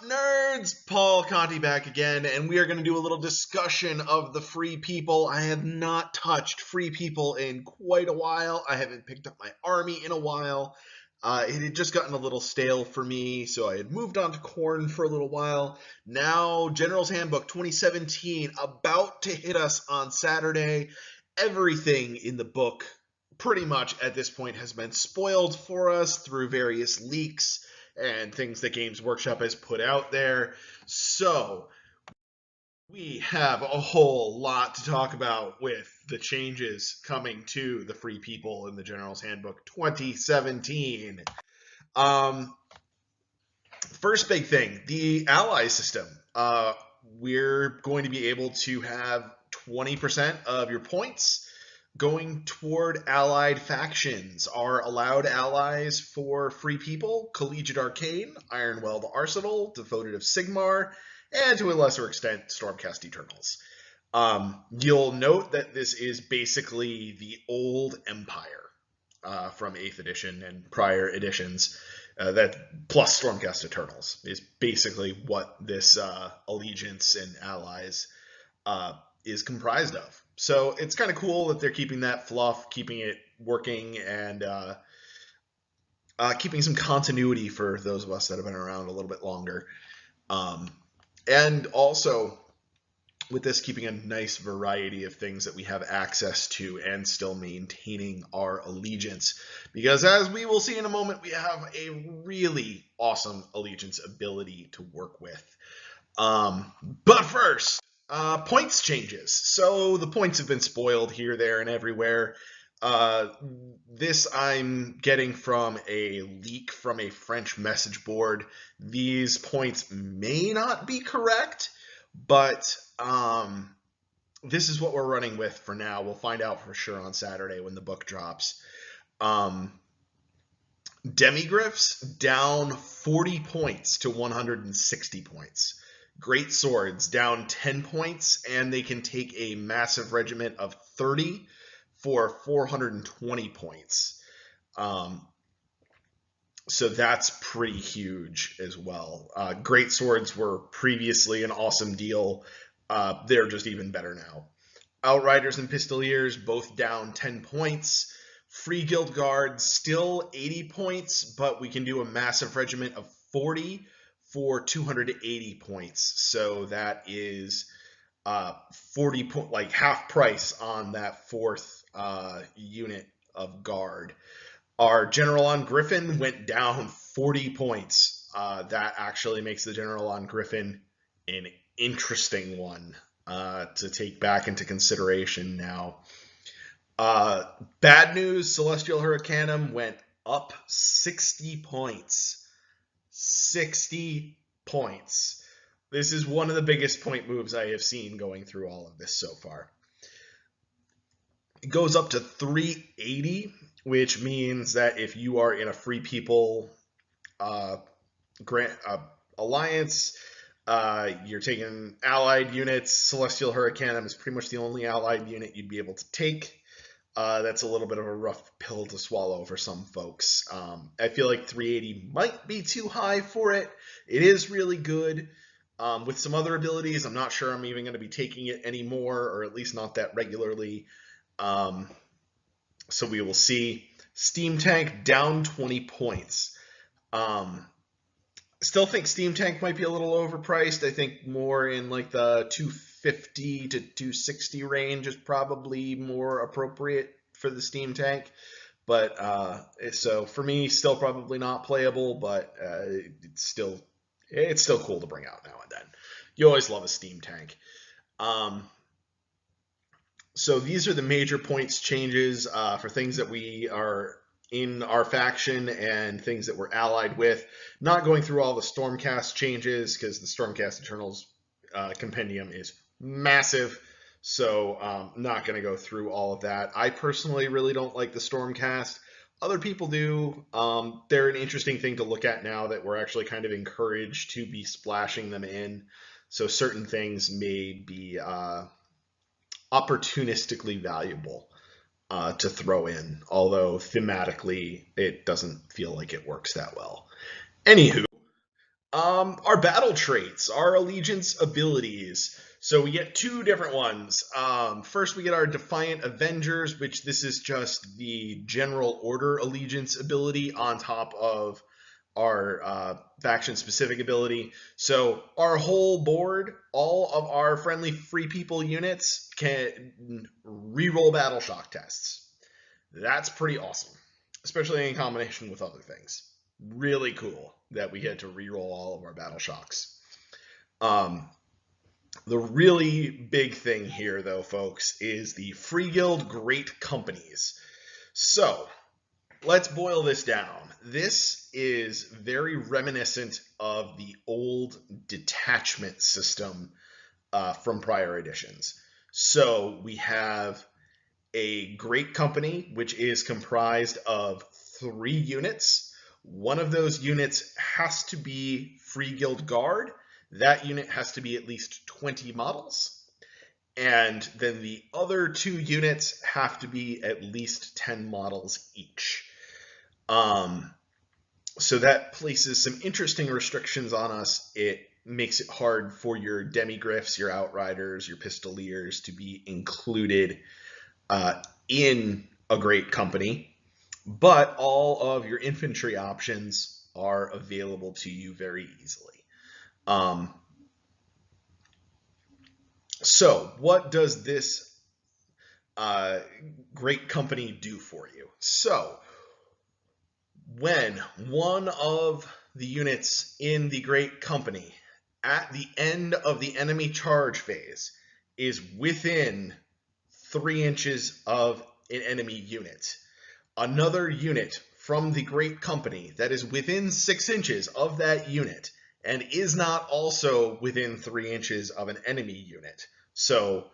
nerds? Paul Conti back again, and we are going to do a little discussion of the Free People. I have not touched Free People in quite a while. I haven't picked up my army in a while. It had just gotten a little stale for me, so I had moved on to Corn for a little while. Now, General's Handbook 2017 about to hit us on Saturday. Everything in the book pretty much at this point has been spoiled for us through various leaks and things that Games Workshop has put out there. So we have a whole lot to talk about with the changes coming to the Free People in the General's Handbook 2017. First big thing, the ally system. We're going to be able to have 20% of your points going toward allied factions. Our allowed allies for Free People: Collegiate Arcane, Ironwell the Arsenal, Devoted of Sigmar, and to a lesser extent, Stormcast Eternals. You'll note that this is basically the old Empire from 8th edition and prior editions. That plus Stormcast Eternals is basically what this allegiance and allies is comprised of. So it's kind of cool that they're keeping that fluff, keeping it working, and keeping some continuity for those of us that have been around a little bit longer. And also, with this, keeping a nice variety of things that we have access to and still maintaining our allegiance. Because as we will see in a moment, we have a really awesome allegiance ability to work with. But first, points changes. So the points have been spoiled here, there, and everywhere. This I'm getting from a leak from a French message board. These points may not be correct, but this is what we're running with for now. We'll find out for sure on Saturday when the book drops. Demigryphs down 40 points to 160 points. Great Swords down 10 points, and they can take a massive regiment of 30 for 420 points. So that's pretty huge as well. Great Swords were previously an awesome deal. They're just even better now. Outriders and Pistoliers both down 10 points. Free Guild Guard still 80 points, but we can do a massive regiment of 40 for 280 points. So that is 40 like half price on that fourth unit of guard. Our General on Griffin went down 40 points. That actually makes the General on Griffin an interesting one to take back into consideration now. Bad news, Celestial Hurricanum went up 60 points. 60 points. This is one of the biggest point moves I have seen going through all of this so far. It goes up to 380, which means that if you are in a Free People alliance, you're taking allied units. Celestial Hurricanum is pretty much the only allied unit you'd be able to take. That's a little bit of a rough pill to swallow for some folks. I feel like 380 might be too high for it. It is really good. With some other abilities, I'm not sure I'm even going to be taking it anymore, or at least not that regularly. So we will see. Steam Tank down 20 points. Still think Steam Tank might be a little overpriced. I think more in like the 250 to 260 range is probably more appropriate for the Steam Tank. But so for me, still probably not playable, but it's still cool to bring out now and then. You always love a Steam Tank. So these are the major points changes for things that we are in our faction and things that we're allied with. Not going through all the Stormcast changes because the Stormcast Eternals compendium is massive. So not going to go through all of that. I personally really don't like the Stormcast. Other people do. They're an interesting thing to look at now that we're actually kind of encouraged to be splashing them in. So certain things may be opportunistically valuable to throw in, although thematically it doesn't feel like it works that well. Anywho, Our battle traits, our allegiance abilities. So we get two different ones. First, we get our Defiant Avengers, which this is just the general order allegiance ability on top of our faction-specific ability. So our whole board, all of our friendly free people units can reroll battle shock tests. That's pretty awesome, especially in combination with other things. Really cool that we get to reroll all of our battle shocks. The really big thing here, though, folks, is the Free Guild Great Companies. So let's boil this down. This is very reminiscent of the old detachment system from prior editions. So we have a great company, which is comprised of 3 units. One of those units has to be Free Guild Guard. That unit has to be at least 20 models. And then the other 2 units have to be at least 10 models each. So that places some interesting restrictions on us. It makes it hard for your demigriffs, your outriders, your pistoliers to be included in a great company. But all of your infantry options are available to you very easily. So what does this great company do for you? So when one of the units in the great company at the end of the enemy charge phase is within 3 inches of an enemy unit, another unit from the great company that is within 6 inches of that unit and is not also within 3 inches of an enemy unit. So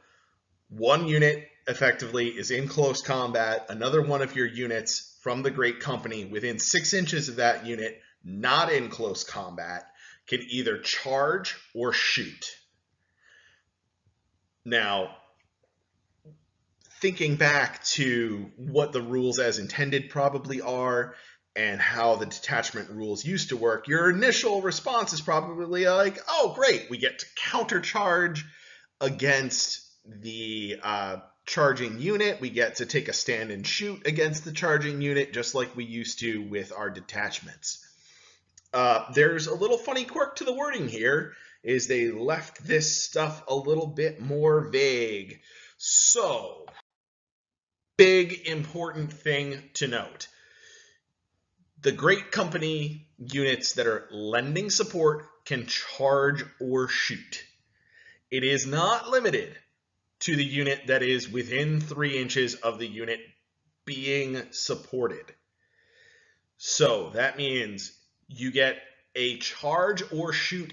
one unit effectively is in close combat, another one of your units from the great company within 6 inches of that unit, not in close combat, can either charge or shoot. Now, thinking back to what the rules as intended probably are and how the detachment rules used to work, your initial response is probably like, oh, great, we get to countercharge against the charging unit. We get to take a stand and shoot against the charging unit, just like we used to with our detachments. There's a little funny quirk to the wording here, is they left this stuff a little bit more vague. So, big important thing to note. The great company units that are lending support can charge or shoot. It is not limited to the unit that is within 3 inches of the unit being supported. So that means you get a charge or shoot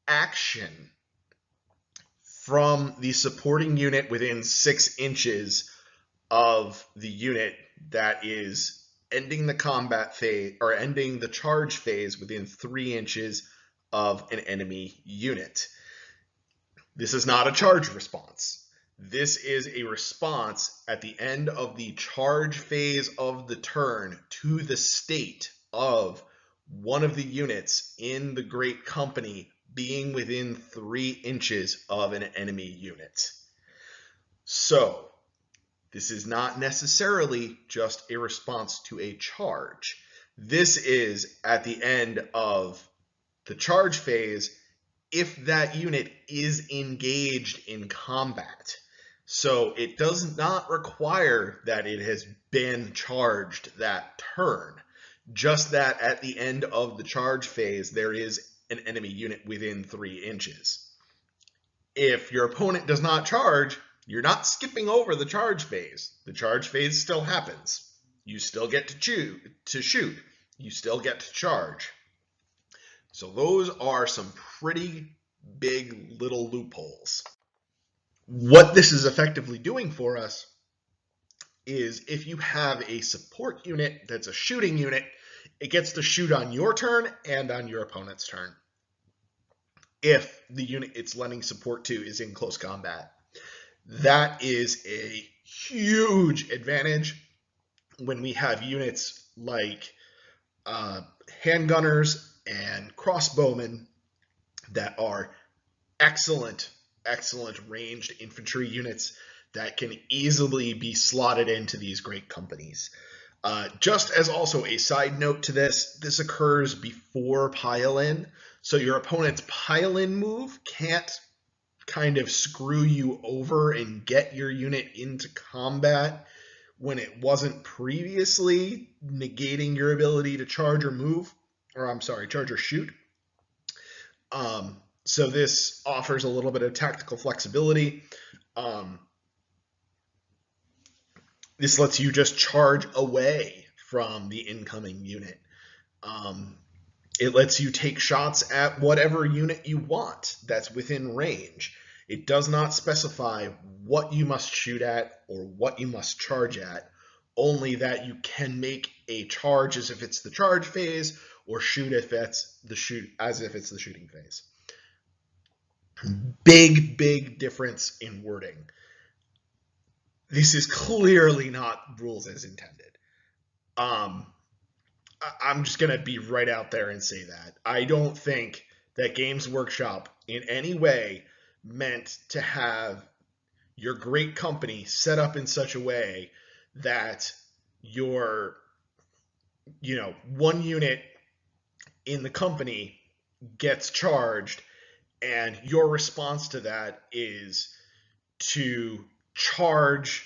action from the supporting unit within 6 inches of the unit that is ending the combat phase or ending the charge phase within 3 inches of an enemy unit. This is not a charge response. This is a response at the end of the charge phase of the turn to the state of one of the units in the great company being within 3 inches of an enemy unit. So, this is not necessarily just a response to a charge. This is at the end of the charge phase if that unit is engaged in combat. So it does not require that it has been charged that turn, just that at the end of the charge phase, there is an enemy unit within 3 inches. If your opponent does not charge, you're not skipping over the charge phase. The charge phase still happens. You still get to shoot. You still get to charge. So those are some pretty big little loopholes. What this is effectively doing for us is if you have a support unit that's a shooting unit, it gets to shoot on your turn and on your opponent's turn if the unit it's lending support to is in close combat. That is a huge advantage when we have units like handgunners and crossbowmen that are excellent ranged infantry units that can easily be slotted into these great companies. Just as also a side note to this, this occurs before pile-in, so your opponent's pile-in move can't kind of screw you over and get your unit into combat when it wasn't previously, negating your ability to charge or move, or I'm sorry, charge or shoot. So this offers a little bit of tactical flexibility. This lets you just charge away from the incoming unit. It lets you take shots at whatever unit you want that's within range. It does not specify what you must shoot at or what you must charge at, only that you can make a charge as if it's the charge phase, or shoot if it's the shooting phase. Big difference in wording. This is clearly not rules as intended. I'm just going to be right out there and say that. I don't think that Games Workshop in any way meant to have your great company set up in such a way that your, one unit in the company gets charged, and your response to that is to countercharge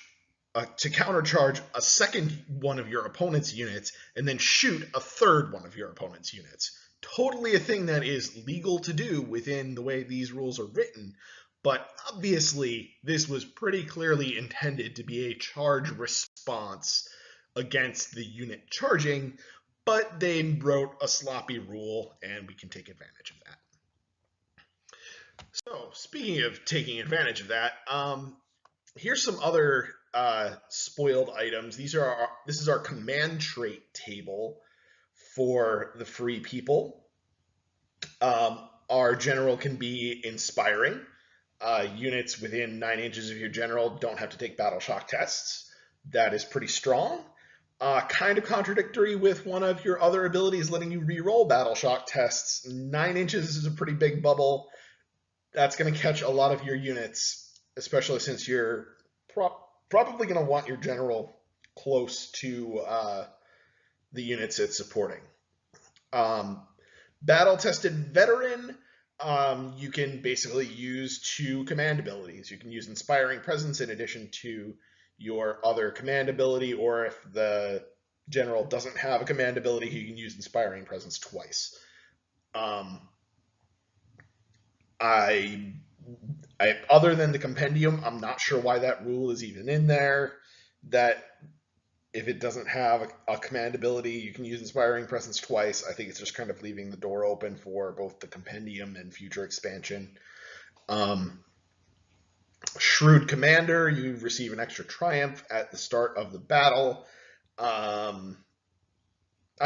a second one of your opponent's units and then shoot a third one of your opponent's units. Totally a thing that is legal to do within the way these rules are written, but obviously this was pretty clearly intended to be a charge response against the unit charging, but they wrote a sloppy rule and we can take advantage of that. So speaking of taking advantage of that, here's some other spoiled items. This is our command trait table for the free people. Our general can be inspiring. Units within 9 inches of your general don't have to take battle shock tests. That is pretty strong. Kind of contradictory with one of your other abilities letting you re-roll battle shock tests. 9 inches is a pretty big bubble. That's going to catch a lot of your units, especially since you're probably going to want your general close to the units it's supporting. Battle-tested veteran, you can basically use 2 command abilities. You can use Inspiring Presence in addition to your other command ability, or if the general doesn't have a command ability, you can use Inspiring Presence twice. Other than the compendium, I'm not sure why that rule is even in there, that if it doesn't have a command ability, you can use Inspiring Presence twice. I think it's just kind of leaving the door open for both the compendium and future expansion. Shrewd Commander, you receive an extra triumph at the start of the battle. I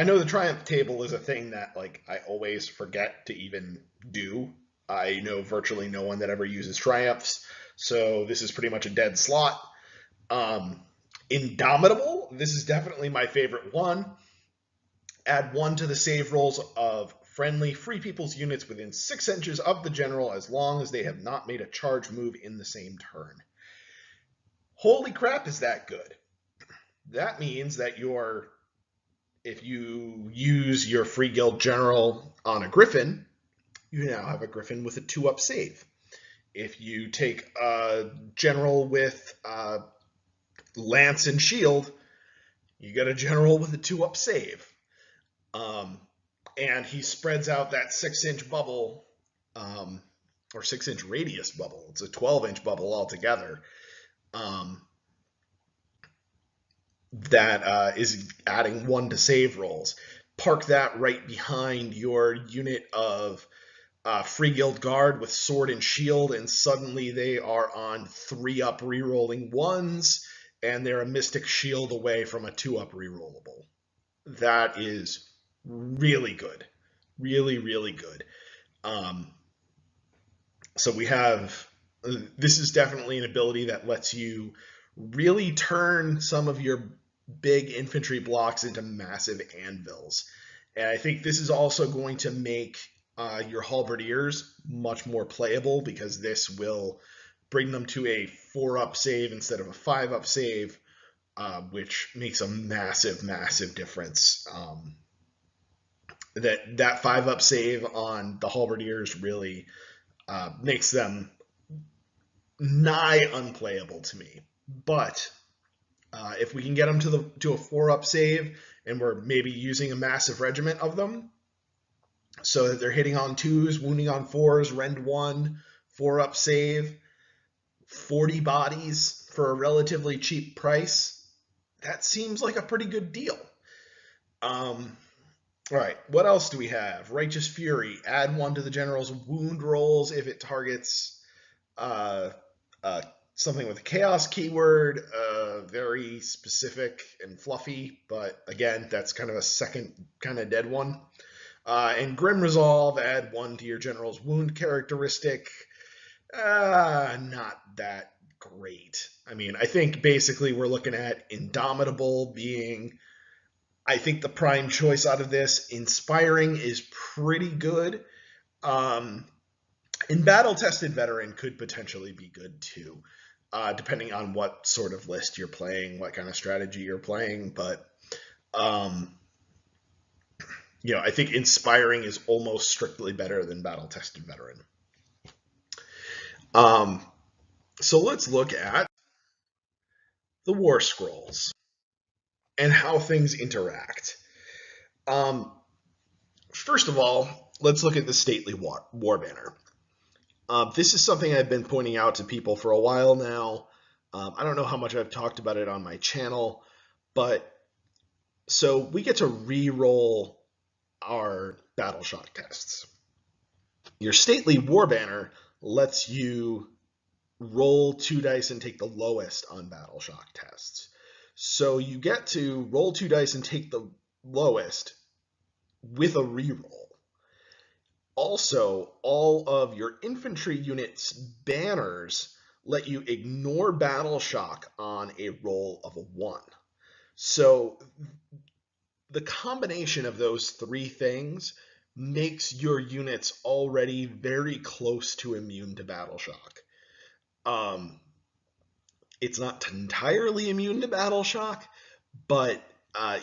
know the triumph table is a thing that I always forget to even do. I know virtually no one that ever uses triumphs, so this is pretty much a dead slot. Indomitable, this is definitely my favorite one. Add 1 to the save rolls of friendly free people's units within 6 inches of the general as long as they have not made a charge move in the same turn. Holy crap, is that good? That means that if you use your free guild general on a griffin, you now have a griffin with a 2-up save. If you take a general with lance and shield, you get a general with a 2-up save. And he spreads out that 6-inch bubble, or 6-inch radius bubble. It's a 12-inch bubble altogether. That is adding 1 to save rolls. Park that right behind your unit of free guild guard with sword and shield, and suddenly they are on 3-up rerolling 1s, and they're a mystic shield away from a 2-up rerollable. That is really good. Really, really good. So we have, this is definitely an ability that lets you really turn some of your big infantry blocks into massive anvils. And I think this is also going to make your halberdiers much more playable, because this will bring them to a 4-up save instead of a 5-up save, which makes a massive, massive difference. That 5-up save on the halberdiers really makes them nigh unplayable to me. But if we can get them to a 4-up save, and we're maybe using a massive regiment of them, so that they're hitting on 2s, wounding on 4s, rend 1, 4-up save, 40 bodies for a relatively cheap price, that seems like a pretty good deal. All right, what else do we have? Righteous Fury. Add 1 to the general's wound rolls if it targets something with a chaos keyword. Very specific and fluffy, but again, that's kind of a second kind of dead one. And Grim Resolve, add 1 to your general's wound characteristic. Not that great. I mean, I think basically we're looking at Indomitable being, I think, the prime choice out of this. Inspiring is pretty good. And Battle-Tested Veteran could potentially be good too, depending on what sort of list you're playing, what kind of strategy you're playing. But I think Inspiring is almost strictly better than Battle-Tested Veteran. So let's look at the War Scrolls and how things interact. First of all, let's look at the Stately War Banner. This is something I've been pointing out to people for a while now. I don't know how much I've talked about it on my channel, but so we get to re-roll our battle shock tests. Your Stately War Banner lets you roll 2 dice and take the lowest on battle shock tests. So you get to roll 2 dice and take the lowest with a reroll. Also, all of your infantry units' banners let you ignore battle shock on a roll of a 1. So the combination of those 3 things makes your units already very close to immune to battle shock. It's not entirely immune to battle shock, but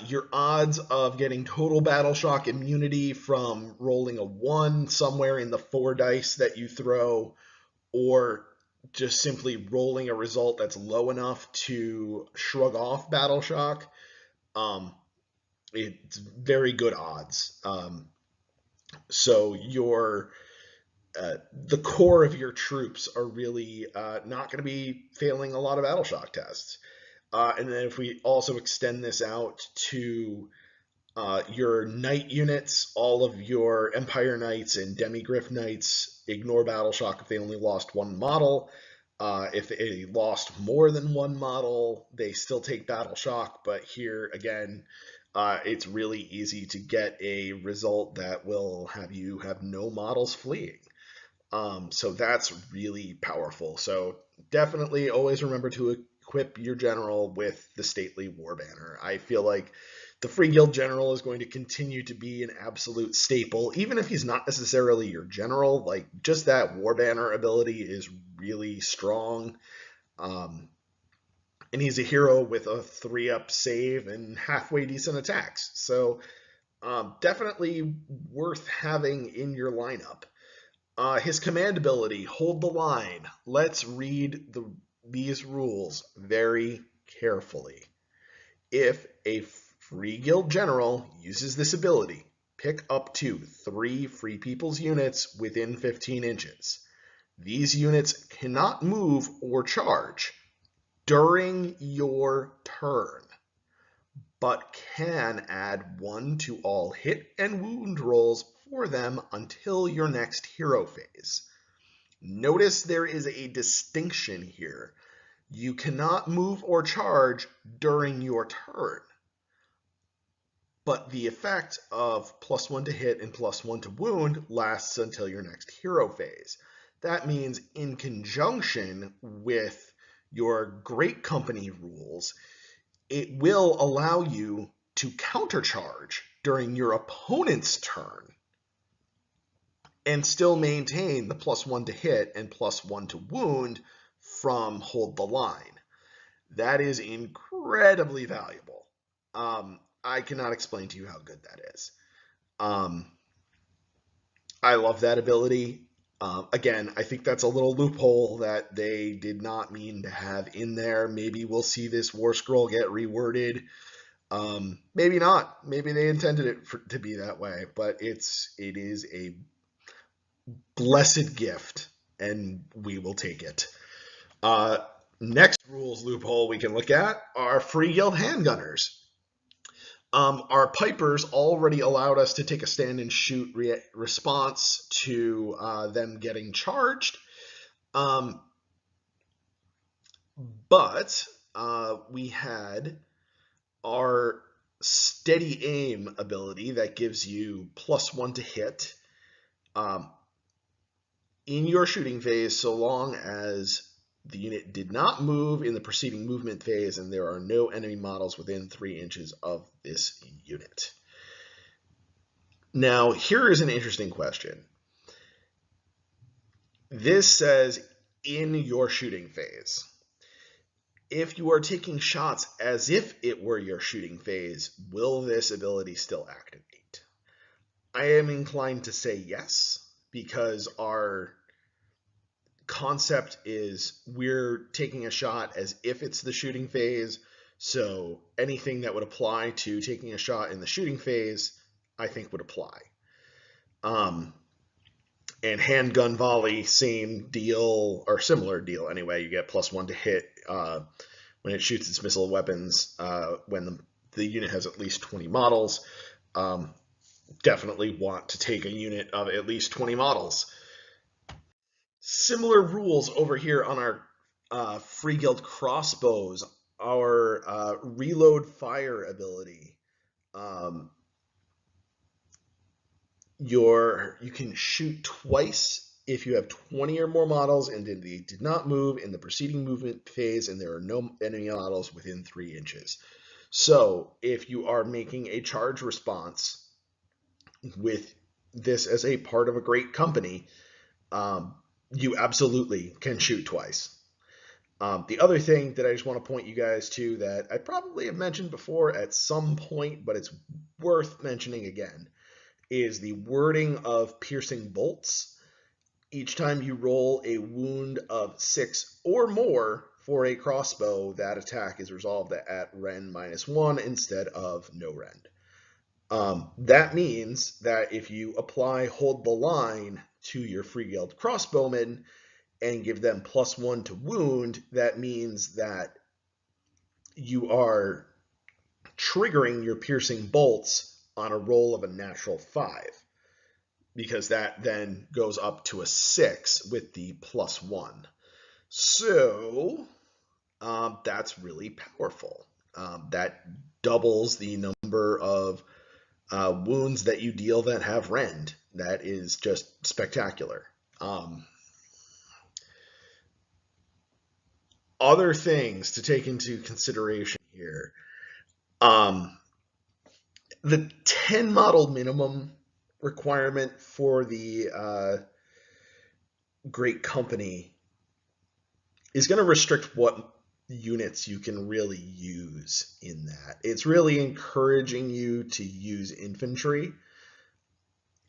your odds of getting total battle shock immunity from rolling a 1 somewhere in the 4 dice that you throw, or just simply rolling a result that's low enough to shrug off battle shock, it's very good odds. So the core of your troops are really not going to be failing a lot of battle shock tests. And then if we also extend this out to your knight units, all of your Empire Knights and Demigryph Knights ignore battle shock if they only lost 1 model. If they lost more than 1 model, they still take battle shock, but here again, it's really easy to get a result that will have you have no models fleeing. So that's really powerful. So definitely always remember to equip your general with the Stately War Banner. I feel like the Free Guild General is going to continue to be an absolute staple, even if he's not necessarily your general. Like, just that War Banner ability is really strong. And he's a hero with a 3-up save and halfway decent attacks. So definitely worth having in your lineup. His command ability, Hold the Line. Let's read these rules very carefully. If a Free Guild General uses this ability, pick up to 3 Free People's units within 15 inches. These units cannot move or charge during your turn, but can add 1 to all hit and wound rolls for them until your next hero phase. Notice there is a distinction here. You cannot move or charge during your turn, but the effect of +1 to hit and +1 to wound lasts until your next hero phase. That means in conjunction with your Great Company rules, it will allow you to countercharge during your opponent's turn and still maintain the +1 to hit and +1 to wound from Hold the Line. That is incredibly valuable. I cannot explain to you how good that is. I love that ability. Again, I think that's a little loophole that they did not mean to have in there. Maybe we'll see this War Scroll get reworded. Maybe not. Maybe they intended it to be that way, but it is a blessed gift, and we will take it. Next rules loophole we can look at are free guild handgunners. Our pipers already allowed us to take a stand and shoot response to them getting charged. But we had our steady aim ability that gives you +1 to hit in your shooting phase, so long as the unit did not move in the preceding movement phase and there are no enemy models within 3 inches of this unit. Now, here is an interesting question. This says in your shooting phase. If you are taking shots as if it were your shooting phase, will this ability still activate? I am inclined to say yes, because our concept is we're taking a shot as if it's the shooting phase, so anything that would apply to taking a shot in the shooting phase, I think would apply. And handgun volley, same deal, or similar deal anyway. You get +1 to hit when it shoots its missile weapons when the unit has at least 20 models. Definitely want to take a unit of at least 20 models. Similar rules over here on our free guild crossbows. Our reload fire ability. You can shoot twice if you have 20 or more models and they did not move in the preceding movement phase and there are no enemy models within 3 inches. So if you are making a charge response with this as a part of a great company, you absolutely can shoot twice. The other thing that I just want to point you guys to that I probably have mentioned before at some point, but it's worth mentioning again, is the wording of piercing bolts. Each time you roll a wound of 6 or more for a crossbow, that attack is resolved at Rend -1 instead of no Rend. That means that if you apply Hold the Line to your free guild crossbowmen and give them +1 to wound, that means that you are triggering your piercing bolts on a roll of a natural 5, because that then goes up to a 6 with the +1. So that's really powerful. That doubles the number of wounds that you deal that have Rend. That is just spectacular. Other things to take into consideration here. The 10 model minimum requirement for the great company is going to restrict what units you can really use in that. It's really encouraging you to use infantry.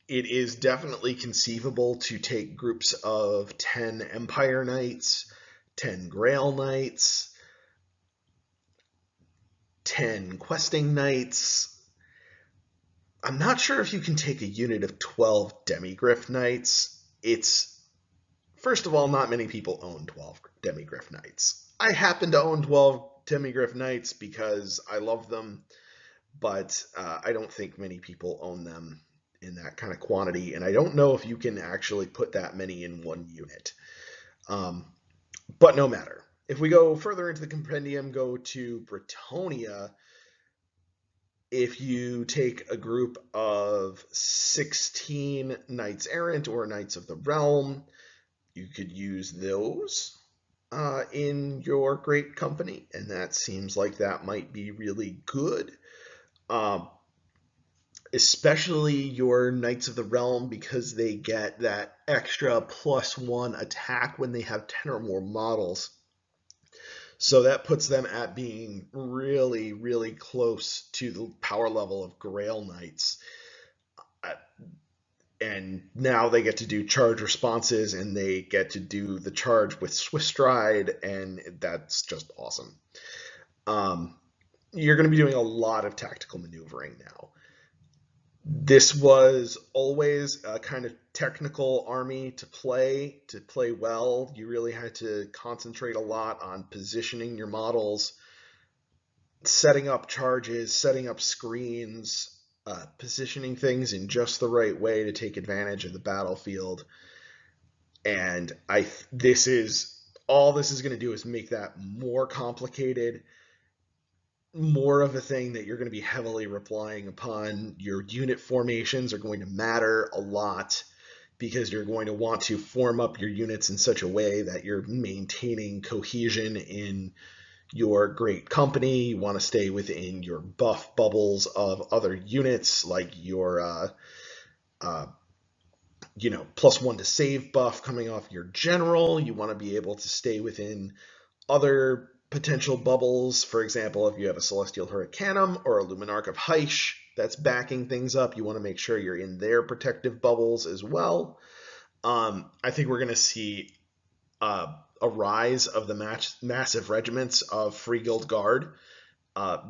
It is definitely conceivable to take groups of 10 Empire Knights, 10 Grail Knights, 10 Questing Knights. I'm not sure if you can take a unit of 12 Demigryph Knights. First of all, not many people own 12 Demigryph Knights. I happen to own 12 Demigryph Knights because I love them, but I don't think many people own them in that kind of quantity, and I don't know if you can actually put that many in one unit. But no matter. If we go further into the compendium, go to Britannia, if you take a group of 16 Knights Errant or Knights of the Realm, you could use those in your great company, and that seems like that might be really good. especially your Knights of the Realm, because they get that extra +1 attack when they have 10 or more models. So that puts them at being really, really close to the power level of Grail Knights. And now they get to do charge responses, and they get to do the charge with Swift Stride, and that's just awesome. You're going to be doing a lot of tactical maneuvering now. This was always a kind of technical army to play well. You really had to concentrate a lot on positioning your models, setting up charges, setting up screens, positioning things in just the right way to take advantage of the battlefield. And this is going to do is make that more complicated, more of a thing that you're going to be heavily relying upon. Your unit formations are going to matter a lot, because you're going to want to form up your units in such a way that you're maintaining cohesion in your great company. You want to stay within your buff bubbles of other units, like your +1 to save buff coming off your general. You want to be able to stay within other potential bubbles. For example, if you have a Celestial Hurricanum or a Luminarch of Hysh that's backing things up, you want to make sure you're in their protective bubbles as well. I think we're going to see a rise of the massive regiments of Free Guild Guard.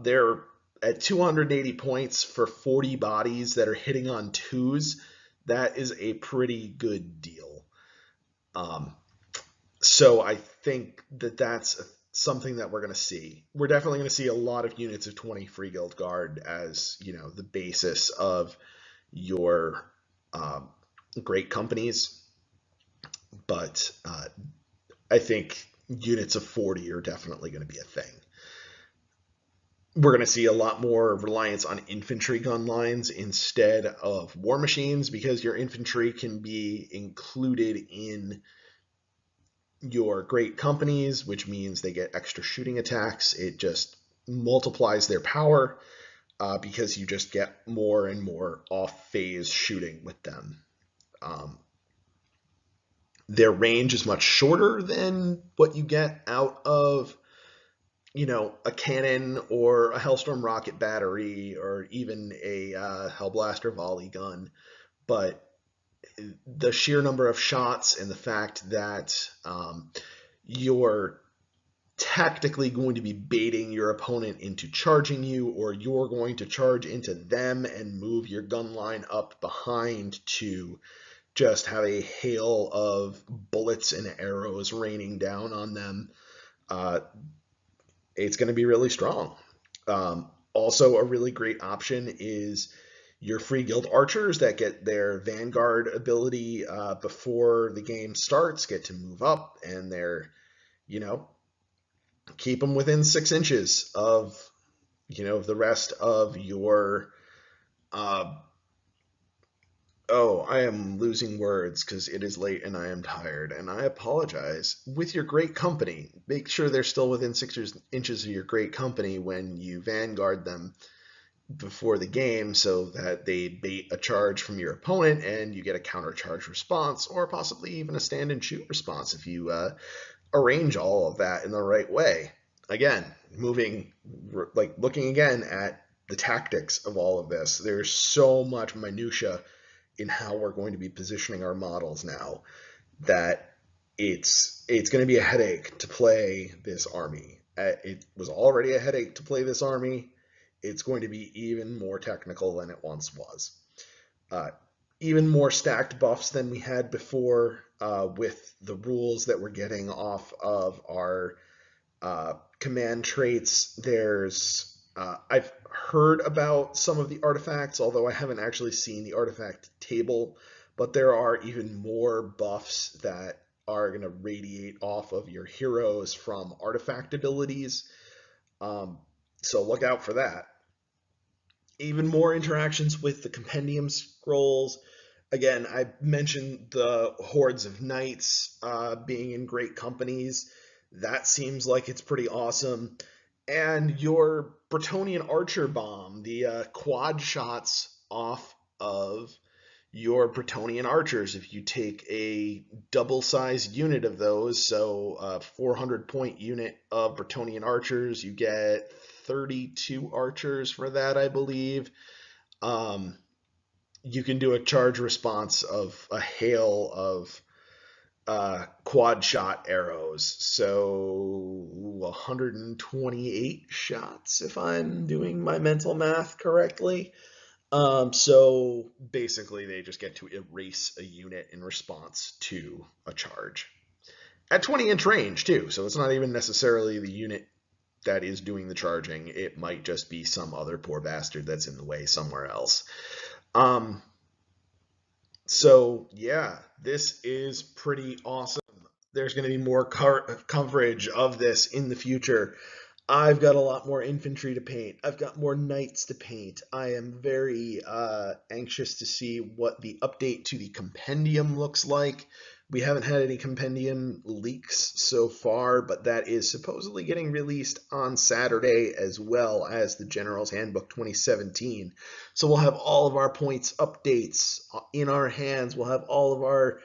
They're at 280 points for 40 bodies that are hitting on 2s. That is a pretty good deal. So I think that that's something that we're going to see. We're definitely going to see a lot of units of 20 Free Guild Guard as, the basis of your great companies. But I think units of 40 are definitely going to be a thing. We're going to see a lot more reliance on infantry gun lines instead of war machines, because your infantry can be included in your great companies, which means they get extra shooting attacks. It just multiplies their power, because you just get more and more off-phase shooting with them. Their range is much shorter than what you get out of, a cannon or a Hellstorm rocket battery, or even a Hellblaster volley gun. But the sheer number of shots and the fact that you're tactically going to be baiting your opponent into charging you, or you're going to charge into them and move your gun line up behind to just have a hail of bullets and arrows raining down on them. It's going to be really strong. Also, a really great option is your Free Guild Archers that get their Vanguard ability before the game starts, get to move up, and they're, keep them within 6 inches of, the rest of your I am losing words because it is late and I am tired, and I apologize. With your great company, make sure they're still within 6 inches of your great company when you vanguard them before the game, so that they bait a charge from your opponent and you get a counter charge response, or possibly even a stand and shoot response if you arrange all of that in the right way. Again, looking again at the tactics of all of this, there's so much minutia in how we're going to be positioning our models now that it's going to be a headache to play this army. It was already a headache to play this army. It's going to be even more technical than it once was. Even more stacked buffs than we had before, with the rules that we're getting off of our command traits. I've heard about some of the artifacts, although I haven't actually seen the artifact table, but there are even more buffs that are going to radiate off of your heroes from artifact abilities. So look out for that. Even more interactions with the Compendium Scrolls. Again, I mentioned the hordes of knights being in great companies. That seems like it's pretty awesome. And your Bretonian Archer Bomb, the quad shots off of your Bretonian archers. If you take a double-sized unit of those, so a 400-point unit of Bretonian archers, you get 32 archers for that, I believe. You can do a charge response of a hail of quad shot arrows, so 128 shots if I'm doing my mental math correctly. So basically they just get to erase a unit in response to a charge at 20-inch range too, so it's not even necessarily the unit that is doing the charging. It might just be some other poor bastard that's in the way somewhere else. So yeah, this is pretty awesome. There's going to be more coverage of this in the future. I've got a lot more infantry to paint. I've got more knights to paint. I am very anxious to see what the update to the compendium looks like. We haven't had any compendium leaks so far, but that is supposedly getting released on Saturday, as well as the General's Handbook 2017. So we'll have all of our points updates in our hands. We'll have all of our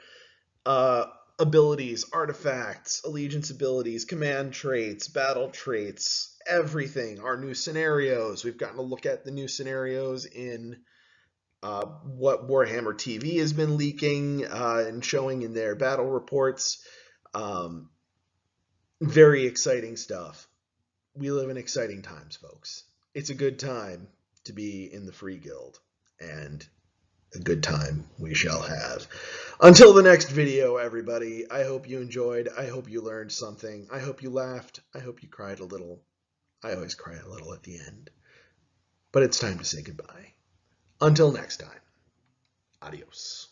abilities, artifacts, allegiance abilities, command traits, battle traits, everything. Our new scenarios. We've gotten to look at the new scenarios in what Warhammer TV has been leaking and showing in their battle reports. Very exciting stuff. We live in exciting times, folks. It's a good time to be in the Free Guild, and a good time we shall have. Until the next video, everybody, I hope you enjoyed. I hope you learned something. I hope you laughed. I hope you cried a little. I always cry a little at the end. But it's time to say goodbye. Until next time, adios.